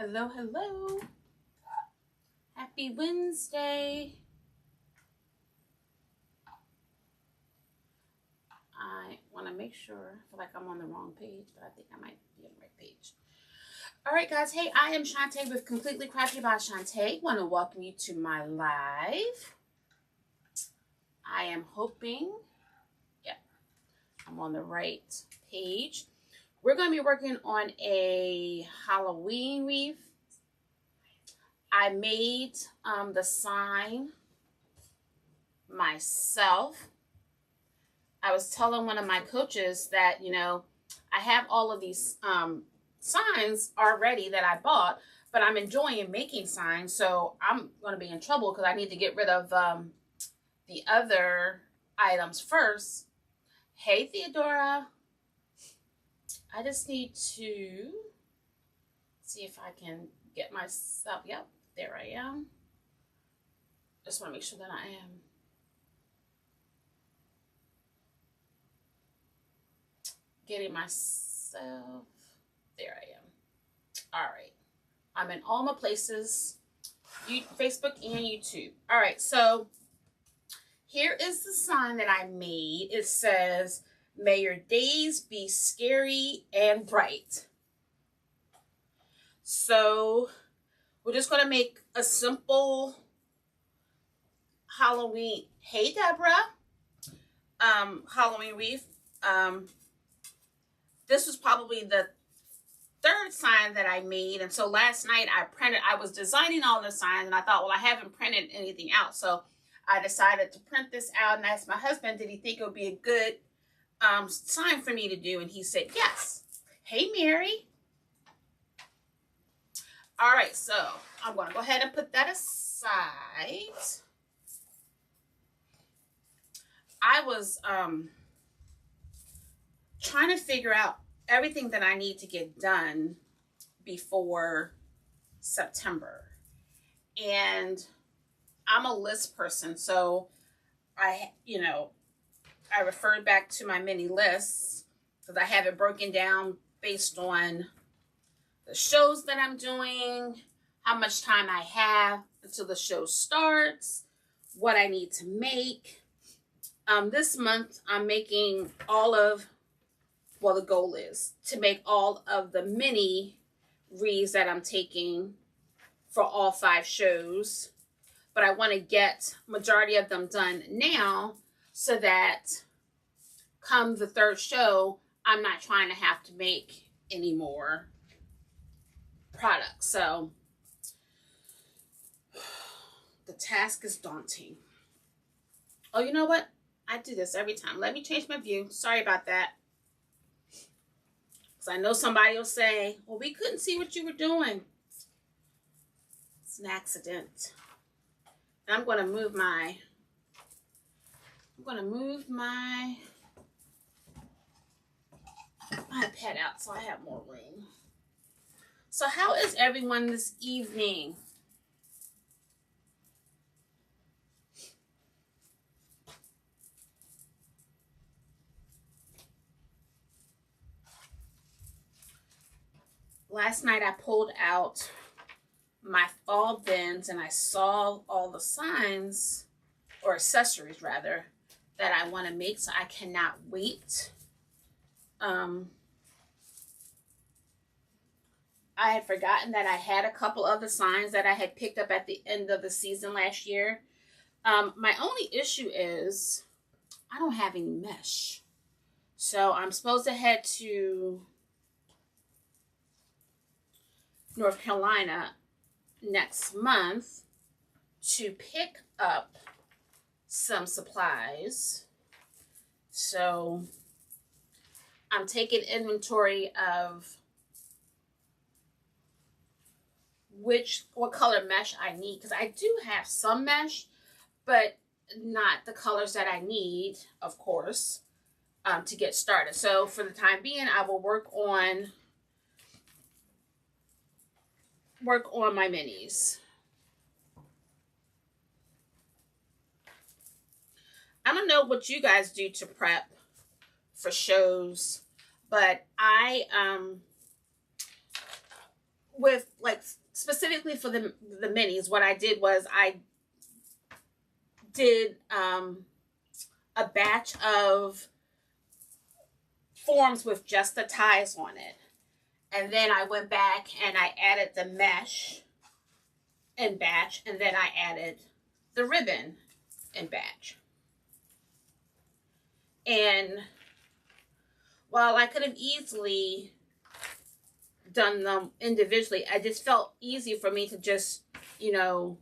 Hello, hello. Happy Wednesday. I want to make sure, I feel like I'm on the wrong page, but I think I might be on the right page. All right, guys. Hey, I am Shantae with Completely Crafty by Shantae. Want to welcome you to my live. I am hoping, I'm on the right page. We're going to be working on a Halloween wreath. I made the sign myself. I was telling one of my coaches that, I have all of these signs already that I bought, but I'm enjoying making signs, so I'm going to be in trouble because I need to get rid of the other items first. Hey, Theodora. I just need to see if I can get myself, yep, there I am. Just want to make sure that I am getting myself, there I am. All right, I'm in all my places, Facebook and YouTube. All right, so here is the sign that I made. It says, "May your days be scary and bright." So we're just going to make a simple Halloween, hey Deborah, Halloween wreath. This was probably the third sign that I made. And so last night I was designing all the signs and I thought, well, I haven't printed anything out. So I decided to print this out and asked my husband, did he think it would be a good sign for me to do? And he said, yes. Hey, Mary. All right, so I'm going to go ahead and put that aside. I was trying to figure out everything that I need to get done before September. And I'm a list person, so I referred back to my mini lists because I have it broken down based on the shows that I'm doing, how much time I have until the show starts, what I need to make. This month I'm making the goal is to make all of the mini wreaths that I'm taking for all 5 shows. But I want to get majority of them done now so that come the 3rd show, I'm not trying to have to make any more products. So the task is daunting. Oh, you know what? I do this every time. Let me change my view. Sorry about that. Because I know somebody will say, well, we couldn't see what you were doing. It's an accident. And I'm going to move my iPad out so I have more room. So how is everyone this evening? Last night I pulled out my fall bins and I saw all the signs, or accessories rather, that I want to make, so I cannot wait. I had forgotten that I had a couple of the signs that I had picked up at the end of the season last year. My only issue is I don't have any mesh. So I'm supposed to head to North Carolina next month to pick up some supplies. So I'm taking inventory of what color mesh I need, because I do have some mesh, but not the colors that I need, of course, to get started. So for the time being, I will work on my minis. I don't know what you guys do to prep for shows, but I with like specifically for the minis, what I did was I did a batch of forms with just the ties on it. And then I went back and I added the mesh in batch, and then I added the ribbon in batch. And while I could have easily done them individually, I just felt easy for me to just, you know,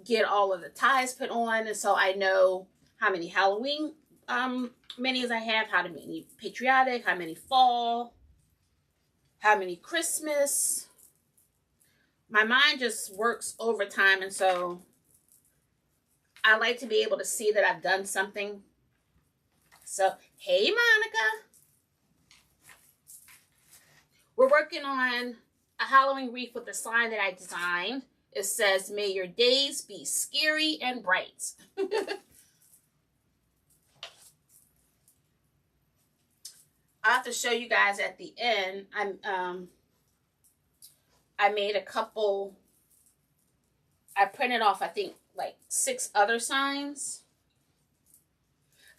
get all of the ties put on. And so I know how many Halloween minis I have, how many patriotic, how many fall, how many Christmas. My mind just works overtime, and so I like to be able to see that I've done something. So, hey, Monica. We're working on a Halloween wreath with the sign that I designed. It says, "May your days be scary and bright." I'll have to show you guys at the end. I made a couple. I printed off, I think, like 6 other signs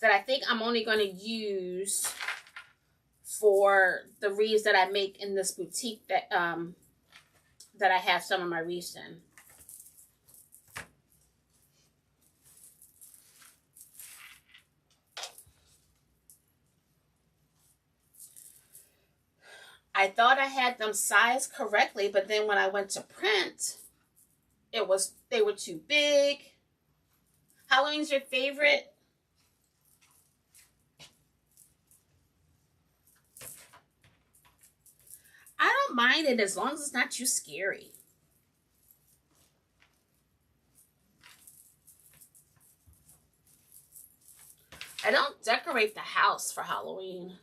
that I think I'm only going to use for the wreaths that I make in this boutique that that I have some of my wreaths in. I thought I had them sized correctly, but then when I went to print, they were too big. Halloween's your favorite? I don't mind it as long as it's not too scary. I don't decorate the house for Halloween.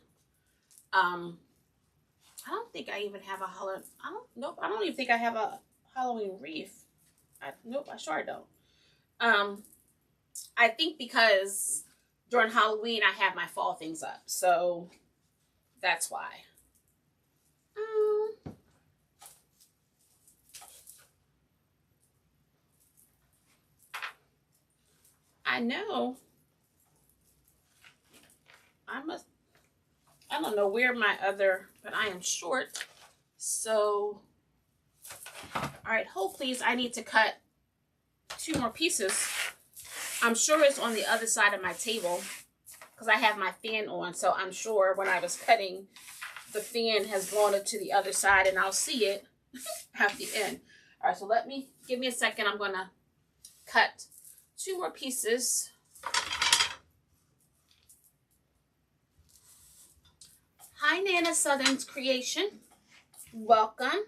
I don't think I even have a Halloween. I don't even think I have a Halloween wreath. Nope, I sure don't. I think because during Halloween I have my fall things up, so that's why. I know. I don't know where my other, but I am short. So, all right, hold please. I need to cut 2 more pieces. I'm sure it's on the other side of my table because I have my fan on. So I'm sure when I was cutting, the fan has blown it to the other side, and I'll see it at the end. All right, so give me a second. I'm going to cut 2 more pieces. Hi, Nana Southern's Creation. Welcome.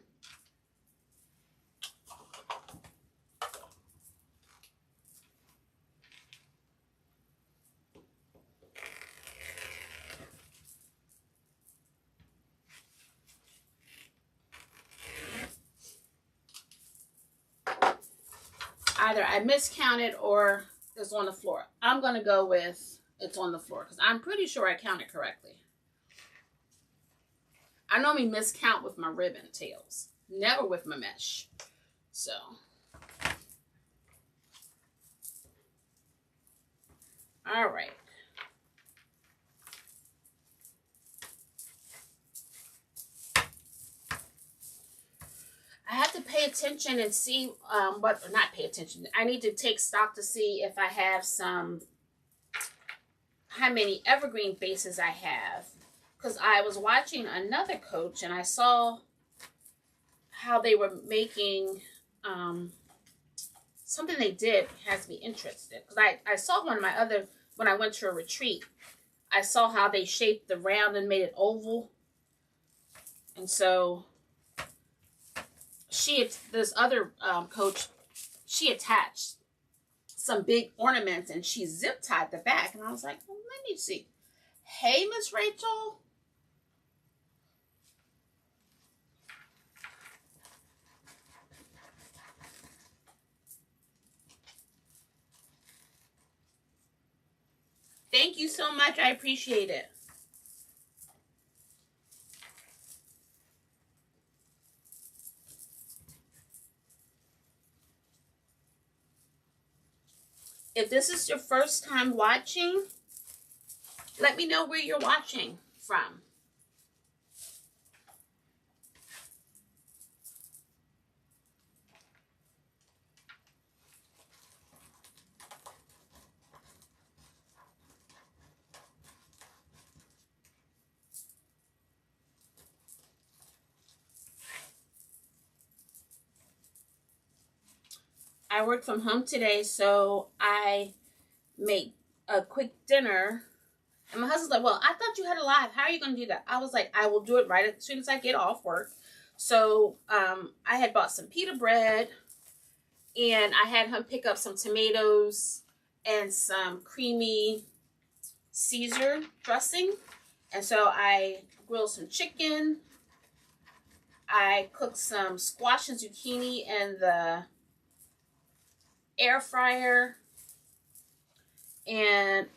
Either I miscounted or it's on the floor. I'm going to go with it's on the floor because I'm pretty sure I counted correctly. I normally miscount with my ribbon tails, never with my mesh. So, all right. I have to pay attention and see not pay attention. I need to take stock to see if I have how many evergreen faces I have. Because I was watching another coach and I saw how they were making something they did has me interested. Because I saw when I went to a retreat, I saw how they shaped the round and made it oval. And so this other coach, she attached some big ornaments and she zip tied the back. And I was like, well, let me see. Hey, Miss Rachel. Thank you so much. I appreciate it. If this is your first time watching, let me know where you're watching from. I worked from home today, so I made a quick dinner. And my husband's like, well, I thought you had a live. How are you going to do that? I was like, I will do it right as soon as I get off work. So I had bought some pita bread, and I had him pick up some tomatoes and some creamy Caesar dressing. And so I grilled some chicken. I cooked some squash and zucchini in the air fryer. And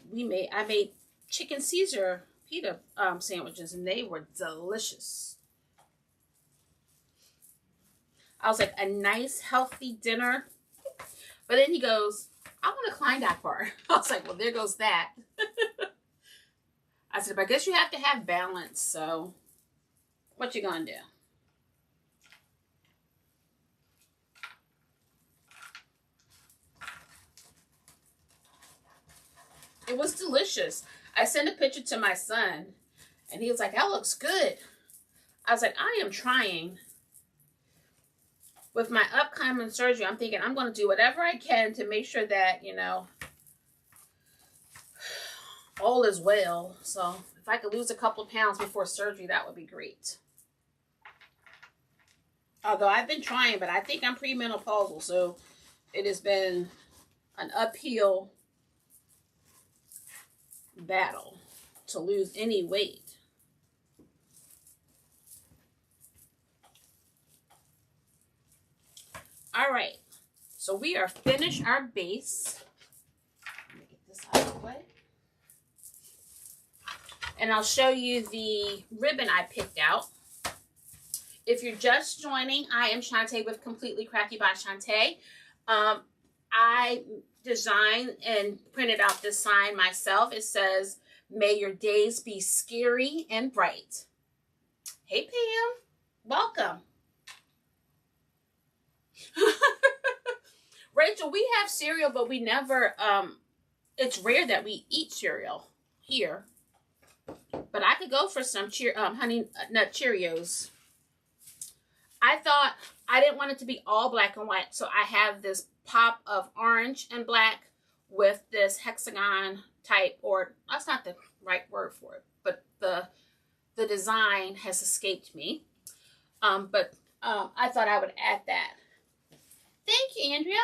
I made chicken Caesar pita sandwiches, and they were delicious. I was like, a nice healthy dinner. But then he goes, I want a Klondike bar. I was like, well, there goes that. I said, but I guess you have to have balance, so what you gonna do? It was delicious. I sent a picture to my son, and he was like, that looks good. I was like, I am trying. With my upcoming surgery, I'm thinking I'm going to do whatever I can to make sure that, you know, all is well. So if I could lose a couple of pounds before surgery, that would be great. Although I've been trying, but I think I'm premenopausal, so it has been an uphill battle to lose any weight. All right, so we are finished our base. Let me get this out of the way. And I'll show you the ribbon I picked out. If you're just joining, I am Shantae with Completely Crafty by Shantae. I designed and printed out this sign myself. It says, may your days be scary and bright. Hey, Pam. Welcome. Rachel, we have cereal, but we never, it's rare that we eat cereal here. But I could go for some Honey Nut Cheerios. I thought I didn't want it to be all black and white, so I have this pop of orange and black with this hexagon type, or that's not the right word for it, but the design has escaped me. But I thought I would add that. Thank you, Andrea.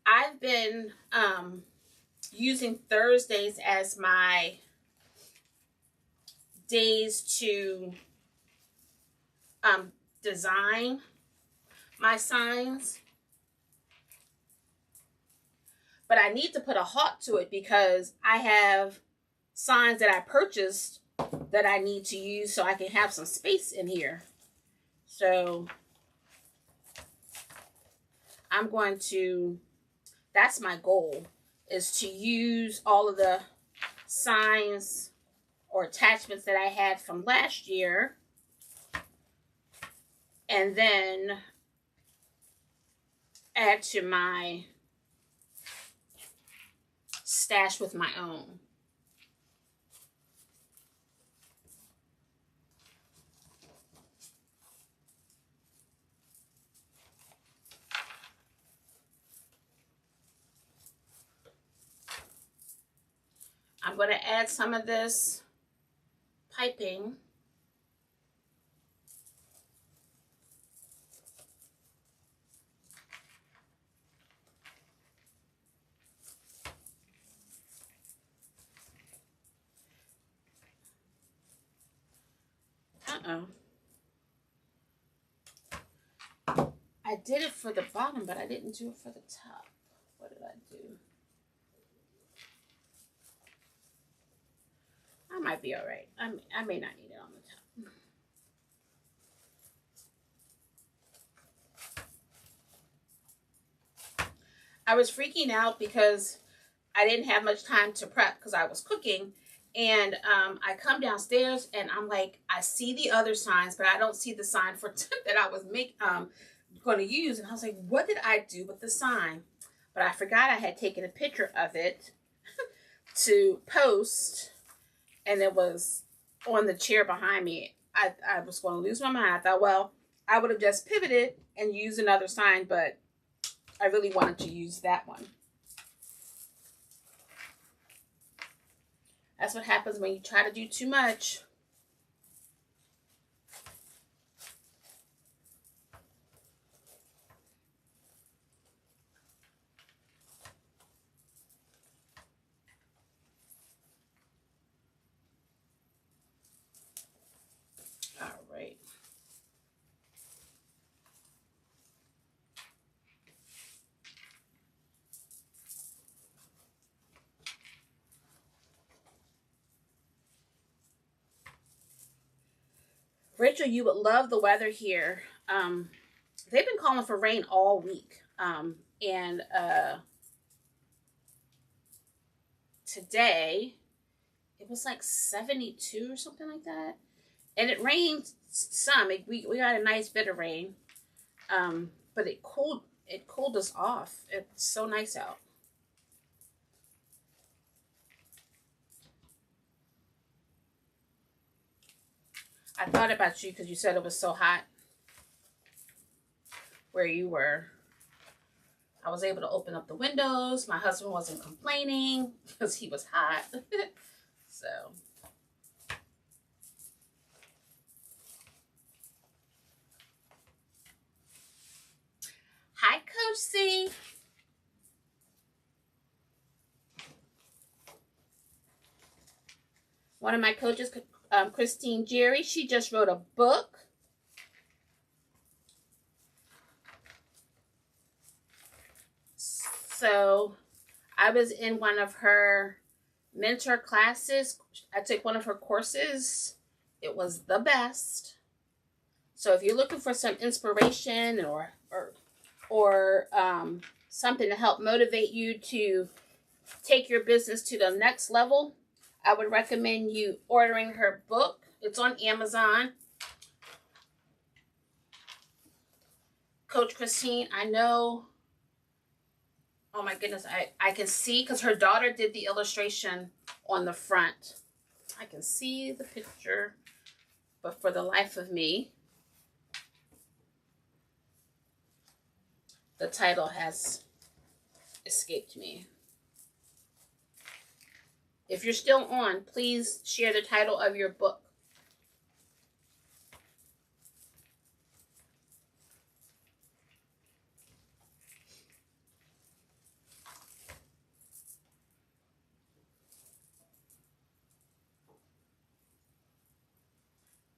I've been using Thursdays as my days to design my signs. But I need to put a halt to it because I have signs that I purchased that I need to use so I can have some space in here. So I'm going to, that's my goal, is to use all of the signs or attachments that I had from last year, and then add to my stash with my own. I'm going to add some of this piping. I did it for the bottom, but I didn't do it for the top. What did I do? I might be all right. I may not need it on the top. I was freaking out because I didn't have much time to prep because I was cooking. And I come downstairs and I'm like, I see the other signs, but I don't see the sign for that I was going to use. And I was like, what did I do with the sign? But I forgot I had taken a picture of it to post, and it was on the chair behind me. I was going to lose my mind. I thought, well, I would have just pivoted and used another sign, but I really wanted to use that one. That's what happens when you try to do too much. All right. Rachel, you would love the weather here. They've been calling for rain all week. And today, it was like 72 or something like that. And it rained some. We got a nice bit of rain. But it cooled us off. It's so nice out. I thought about you because you said it was so hot where you were. I was able to open up the windows. My husband wasn't complaining because he was hot. So. Hi, Coach C. One of my coaches, Christine Jerry, she just wrote a book. So I was in one of her mentor classes. I took one of her courses. It was the best. So if you're looking for some inspiration or something to help motivate you to take your business to the next level, I would recommend you ordering her book. It's on Amazon. Coach Christine, I know. Oh my goodness, I can see because her daughter did the illustration on the front. I can see the picture, but for the life of me, the title has escaped me. If you're still on, please share the title of your book.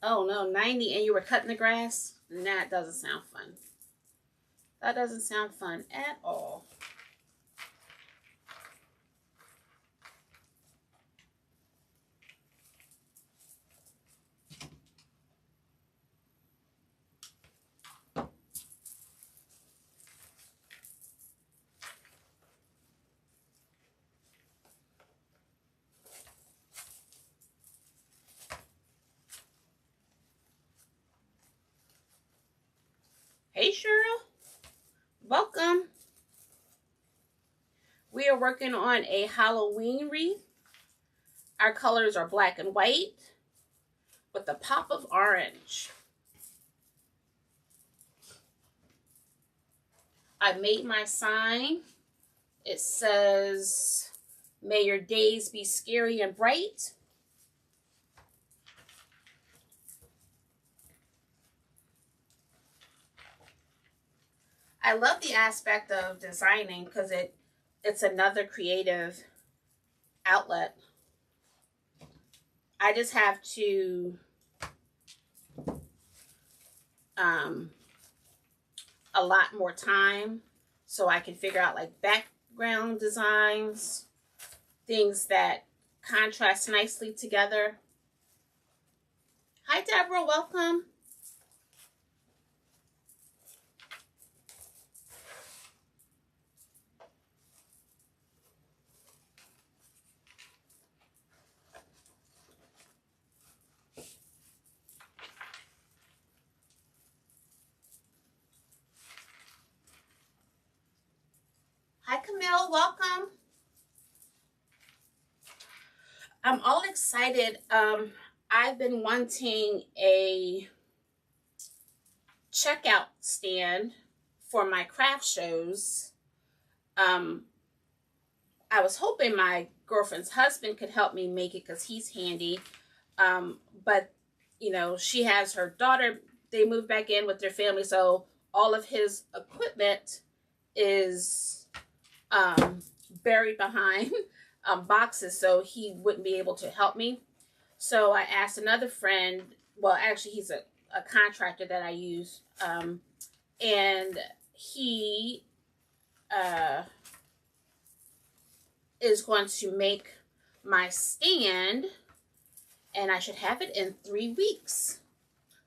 Oh no, 90 and you were cutting the grass? That doesn't sound fun. That doesn't sound fun at all. Hey, Cheryl. Welcome. We are working on a Halloween wreath. Our colors are black and white with a pop of orange. I made my sign. It says, "May your days be scary and bright." I love the aspect of designing because it's another creative outlet. I just have to allot more time so I can figure out like background designs, things that contrast nicely together. Hi, Deborah. Welcome. Mel. Welcome. I'm all excited. I've been wanting a checkout stand for my craft shows. I was hoping my girlfriend's husband could help me make it because he's handy. But, you know, she has her daughter. They moved back in with their family, so all of his equipment is buried behind boxes, so he wouldn't be able to help me. So I asked another friend. Well, actually, he's a contractor that I use, and he is going to make my stand, and I should have it in 3 weeks.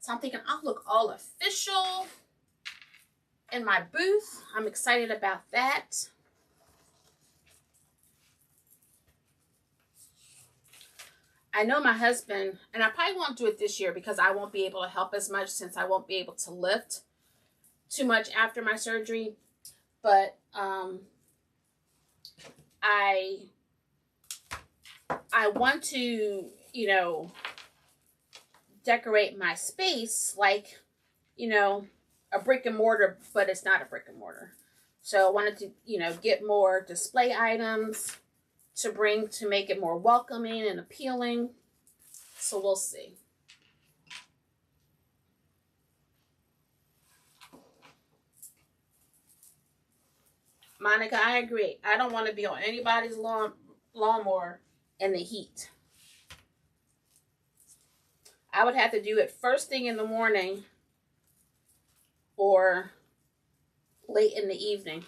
So I'm thinking I'll look all official in my booth. I'm excited about that. I know my husband, and I probably won't do it this year because I won't be able to help as much since I won't be able to lift too much after my surgery. But I want to, you know, decorate my space like, you know, a brick and mortar, but it's not a brick and mortar. So I wanted to, you know, get more display items to bring to make it more welcoming and appealing. So we'll see. Monica, I agree. I don't want to be on anybody's lawnmower in the heat. I would have to do it first thing in the morning or late in the evening.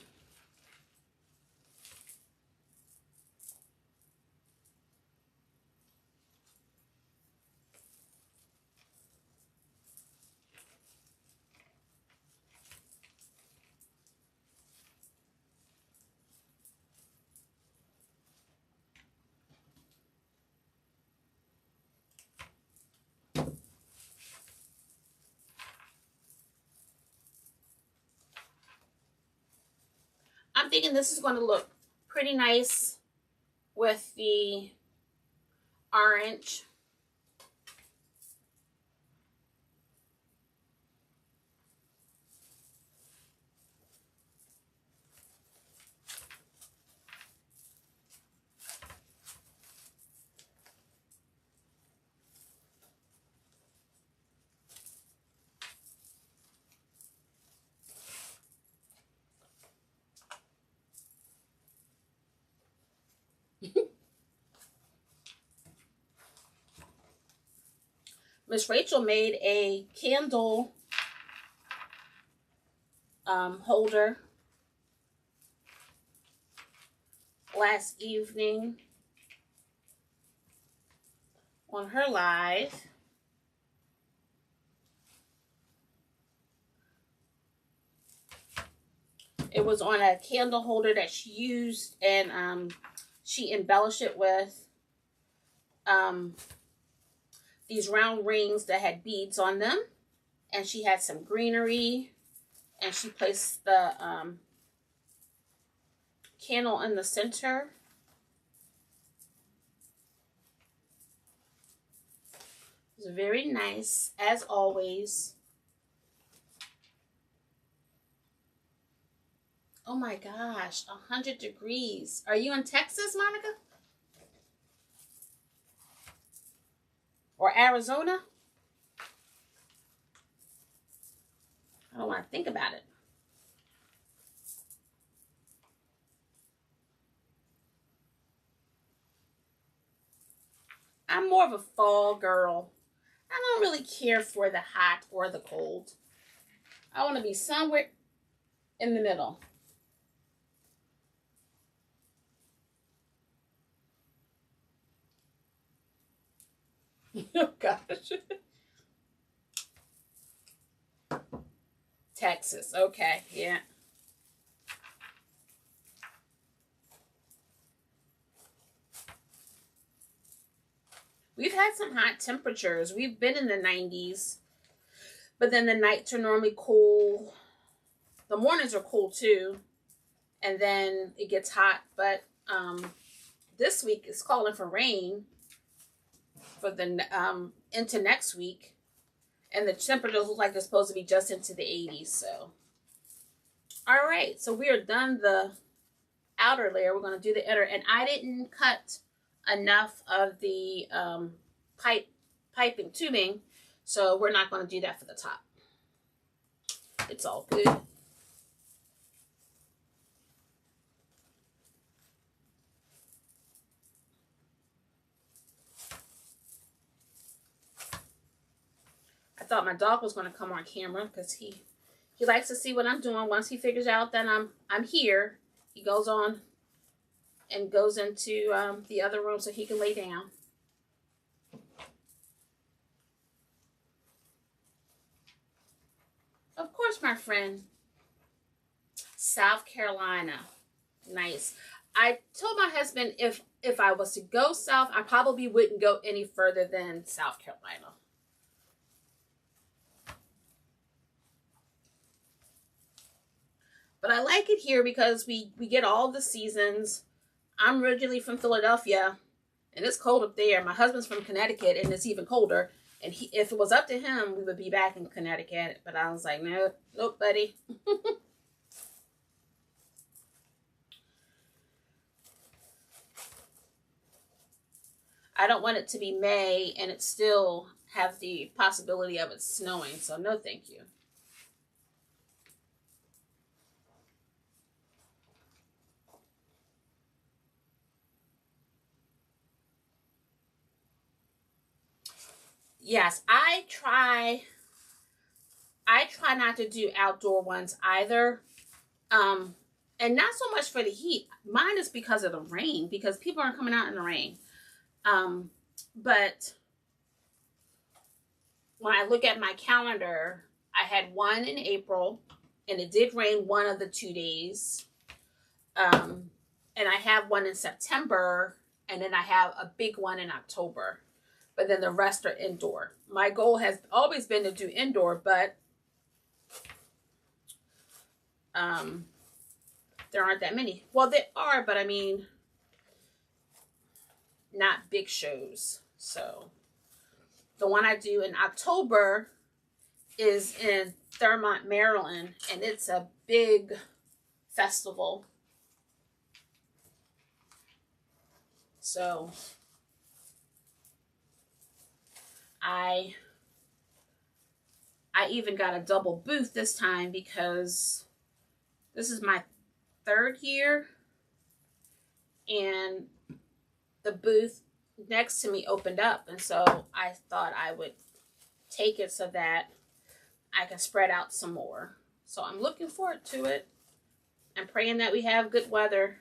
I'm thinking this is going to look pretty nice with the orange. Miss Rachel made a candle holder last evening on her live. It was on a candle holder that she used, and she embellished it with these round rings that had beads on them, and she had some greenery, and she placed the candle in the center. It was very nice, as always. Oh my gosh, 100 degrees. Are you in Texas, Monica? Or Arizona? I don't want to think about it. I'm more of a fall girl. I don't really care for the hot or the cold. I want to be somewhere in the middle. Oh gosh. Texas. Okay. Yeah. We've had some hot temperatures. We've been in the 90s. But then the nights are normally cool. The mornings are cool too. and then it gets hot. But this week is calling for rain for the into next week, and the temperatures look like they're supposed to be just into the 80s. So, all right, so we are done the outer layer. We're going to do the inner, and I didn't cut enough of the piping tubing, so we're not going to do that for the top. It's all good. I thought my dog was going to come on camera because he likes to see what I'm doing. Once he figures out that I'm here, he goes on and goes into the other room so he can lay down. Of course, my friend. South Carolina. Nice. I told my husband if I was to go south, I probably wouldn't go any further than South Carolina. But I like it here because we get all the seasons. I'm originally from Philadelphia, and it's cold up there. My husband's from Connecticut, and it's even colder. And if it was up to him, we would be back in Connecticut. But I was like, no, nope, buddy. I don't want it to be May and it still have the possibility of it snowing. So no, thank you. Yes, I try not to do outdoor ones either. And not so much for the heat. Mine is because of the rain, because people aren't coming out in the rain. But when I look at my calendar, I had one in April, and it did rain one of the 2 days. And I have one in September, and then I have a big one in October. But then the rest are indoor. My goal has always been to do indoor, but there aren't that many. Well, there are, but I mean, not big shows. So the one I do in October is in Thurmont, Maryland, and it's a big festival. So I even got a double booth this time because this is my 3rd year, and the booth next to me opened up, and so I thought I would take it so that I can spread out some more. So I'm looking forward to it. I'm praying that we have good weather.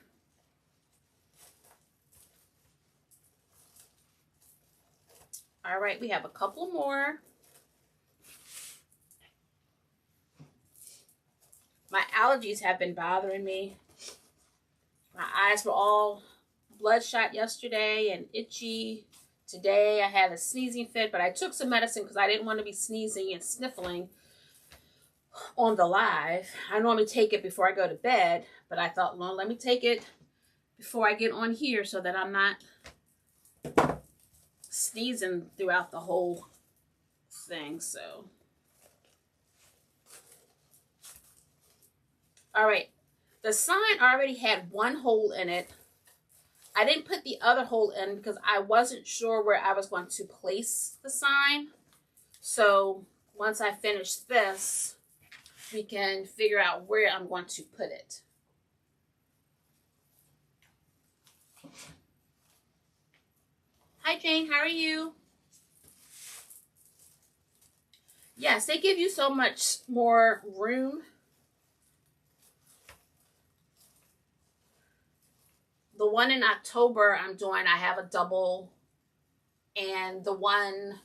All right, we have a couple more. My allergies have been bothering me. My eyes were all bloodshot yesterday and itchy. Today I had a sneezing fit, but I took some medicine because I didn't want to be sneezing and sniffling on the live. I normally take it before I go to bed, but I thought, well, let me take it before I get on here so that I'm not sneezing throughout the whole thing. So all right, the sign already had one hole in it. I didn't put the other hole in because I wasn't sure where I was going to place the sign. So once I finish this, we can figure out where I'm going to put it. Hi, Jane. How are you? Yes, they give you so much more room. The one in October I'm doing, I have a double. And the one,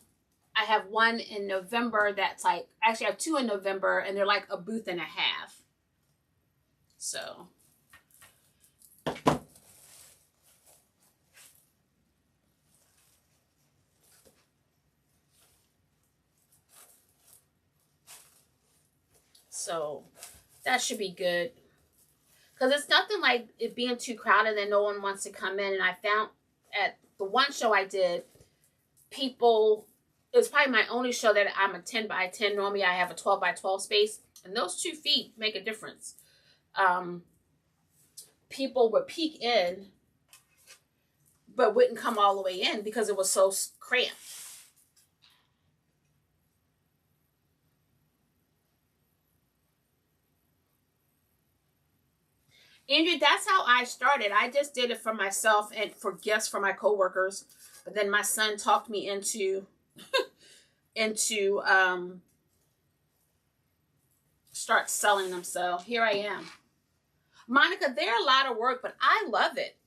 I have one in November that's like, actually I have 2 in November, and they're like a booth and a half. So that should be good. Because it's nothing like it being too crowded and no one wants to come in. And I found at the one show I did, people, it was probably my only show that I'm a 10 by 10. Normally I have a 12 by 12 space. And those 2 feet make a difference. People would peek in, but wouldn't come all the way in because it was so cramped. Andrea, that's how I started. I just did it for myself and for guests, for my coworkers. But then my son talked me into start selling them. So here I am. Monica, they're a lot of work, but I love it.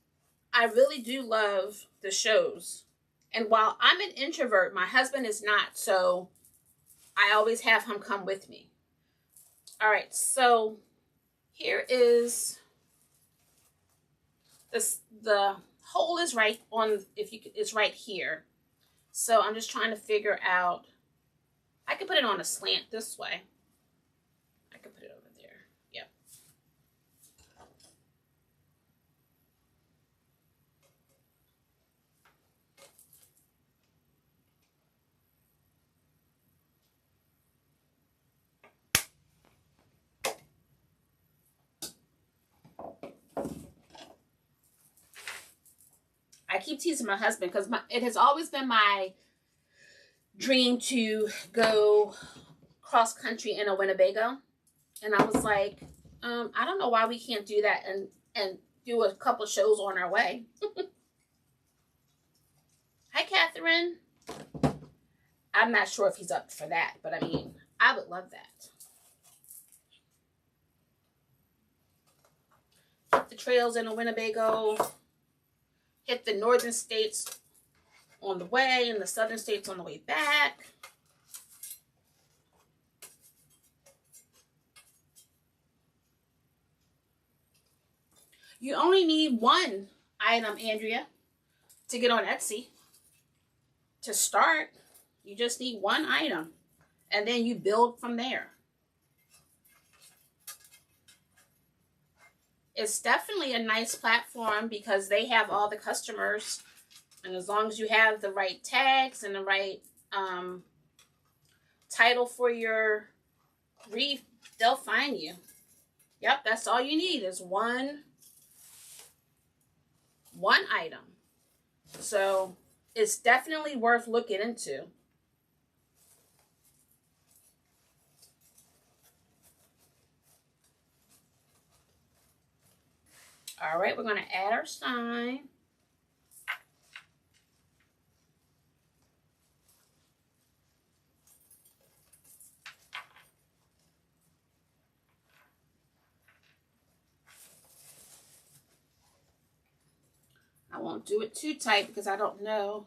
I really do love the shows. And while I'm an introvert, my husband is not. So I always have him come with me. All right. So here is this, the hole is right on, it's right here. So I'm just trying to figure out, I could put it on a slant this way. I could put it over there. Yep. I keep teasing my husband because it has always been my dream to go cross country in a Winnebago. And I was like, I don't know why we can't do that and do a couple shows on our way. Hi, Catherine. I'm not sure if he's up for that, but I mean, I would love that. Hit the trails in a Winnebago. Hit the northern states on the way and the southern states on the way back. You only need one item, Andrea, to get on Etsy. To start, you just need one item. And then you build from there. It's definitely a nice platform because they have all the customers. And as long as you have the right tags and the right title for your wreath, they'll find you. Yep, that's all you need is one item. So it's definitely worth looking into. All right, we're going to add our sign. I won't do it too tight because I don't know.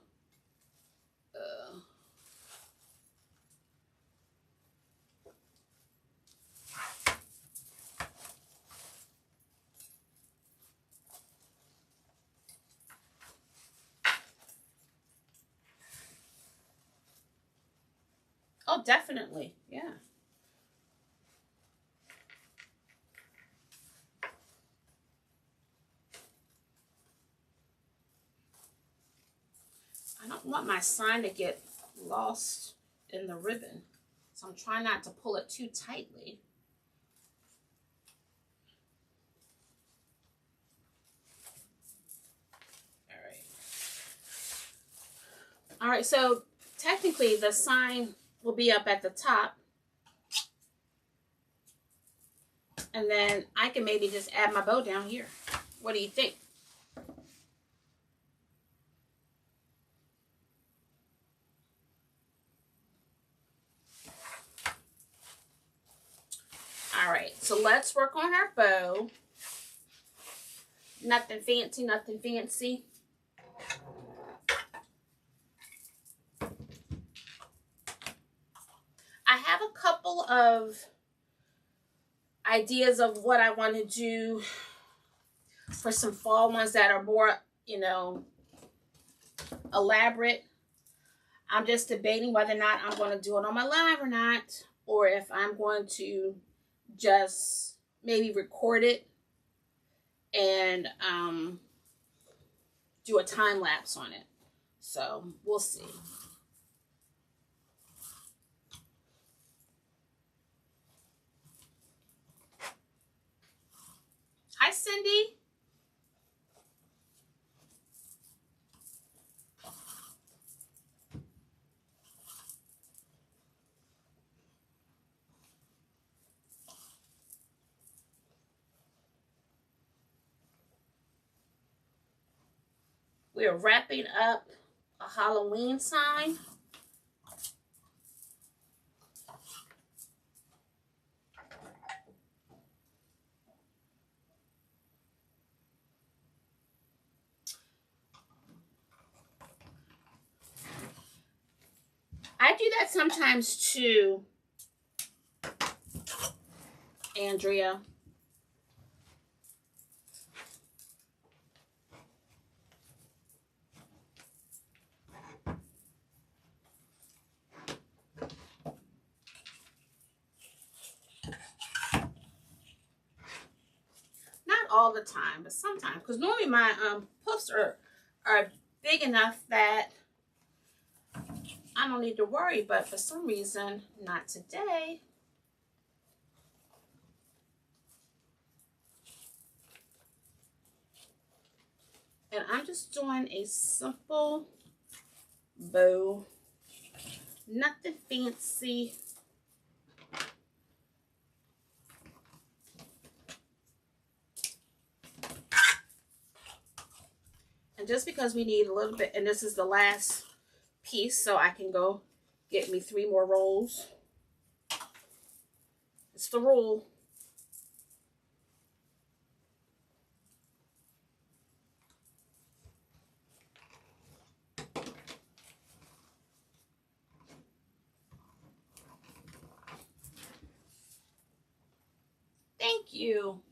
Oh, definitely. Yeah. I don't want my sign to get lost in the ribbon, so I'm trying not to pull it too tightly. All right, so technically the sign will be up at the top. And then I can maybe just add my bow down here. What do you think? All right, so let's work on our bow. Nothing fancy, nothing fancy. I have a couple of ideas of what I want to do for some fall ones that are more, you know, elaborate. I'm just debating whether or not I'm going to do it on my live or not, or if I'm going to just maybe record it and do a time lapse on it. So we'll see. Hi, Cindy. We're wrapping up a Halloween sign. I do that sometimes too, Andrea. Not all the time, but sometimes. Because normally my puffs are big enough that I don't need to worry, but for some reason, not today. And I'm just doing a simple bow. Nothing fancy. And just because we need a little bit, and this is the last piece, so I can go get me 3 more rolls. It's the rule. Thank you.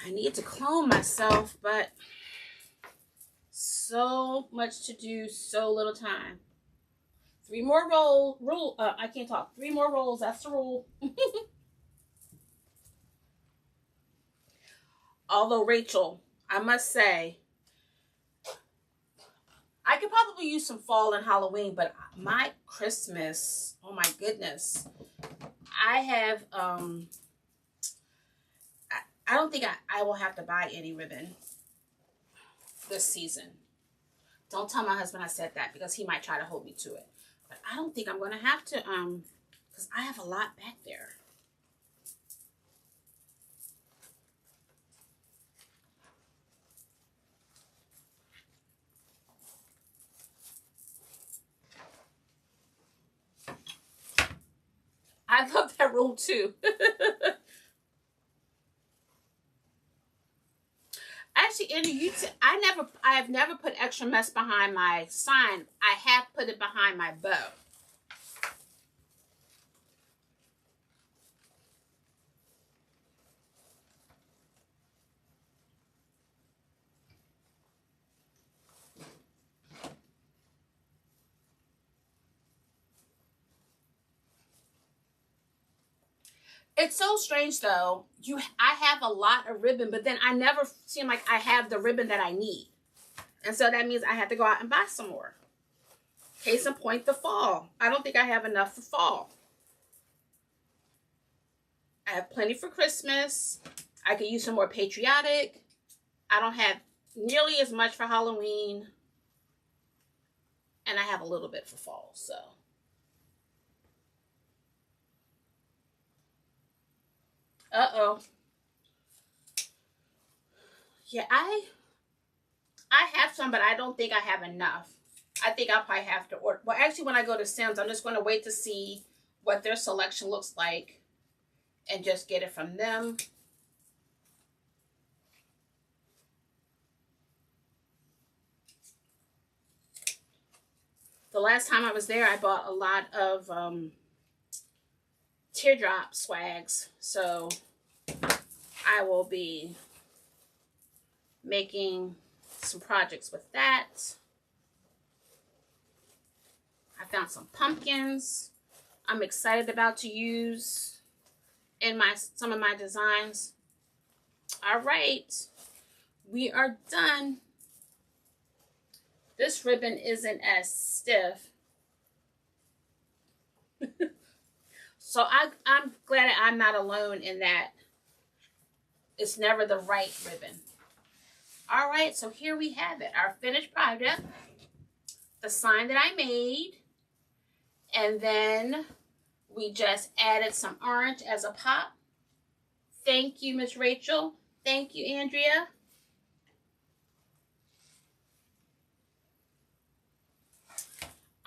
I need to clone myself, but so much to do, so little time. 3 more rolls. I can't talk. 3 more rolls. That's the rule. Although, Rachel, I must say, I could probably use some fall and Halloween, but my Christmas, oh my goodness. I have, I don't think I will have to buy any ribbon this season. Don't tell my husband I said that, because he might try to hold me to it. But I don't think I'm going to have to, because I have a lot back there. I love that rule too. Actually, Andy, I have never put extra mess behind my sign. I have put it behind my bow. It's so strange though. I have a lot of ribbon, but then I never seem like I have the ribbon that I need. And so that means I have to go out and buy some more. Case in point, the fall. I don't think I have enough for fall. I have plenty for Christmas. I could use some more patriotic. I don't have nearly as much for Halloween. And I have a little bit for fall, so. Uh-oh. Yeah, I have some, but I don't think I have enough. I think I'll probably have to order. Well, actually, when I go to Sims, I'm just going to wait to see what their selection looks like and just get it from them. the last time I was there, I bought a lot of teardrop swags. So I will be making some projects with that. I found some pumpkins I'm excited about to use in some of my designs. All right, we are done. This ribbon isn't as stiff. So I'm glad I'm not alone in that. It's never the right ribbon. All right, so here we have it, our finished project. The sign that I made. And then we just added some orange as a pop. Thank you, Miss Rachel. Thank you, Andrea.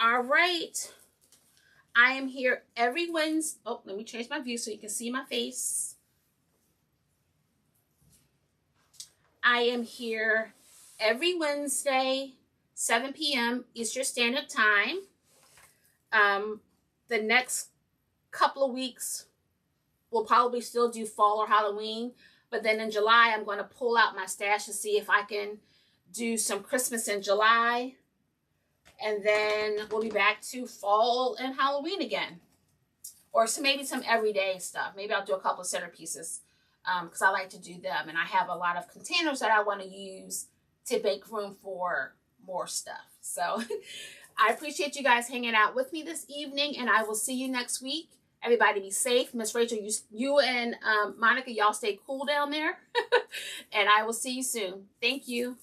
All right. I am here every Wednesday. Oh, let me change my view so you can see my face. I am here every Wednesday, 7 p.m. Eastern Standard Time. The next couple of weeks, we'll probably still do fall or Halloween. But then in July, I'm going to pull out my stash and see if I can do some Christmas in July. And then we'll be back to fall and Halloween again. Or maybe some everyday stuff. Maybe I'll do a couple of centerpieces because I like to do them. And I have a lot of containers that I want to use to make room for more stuff. So I appreciate you guys hanging out with me this evening. And I will see you next week. Everybody be safe. Miss Rachel, you and Monica, y'all stay cool down there. And I will see you soon. Thank you.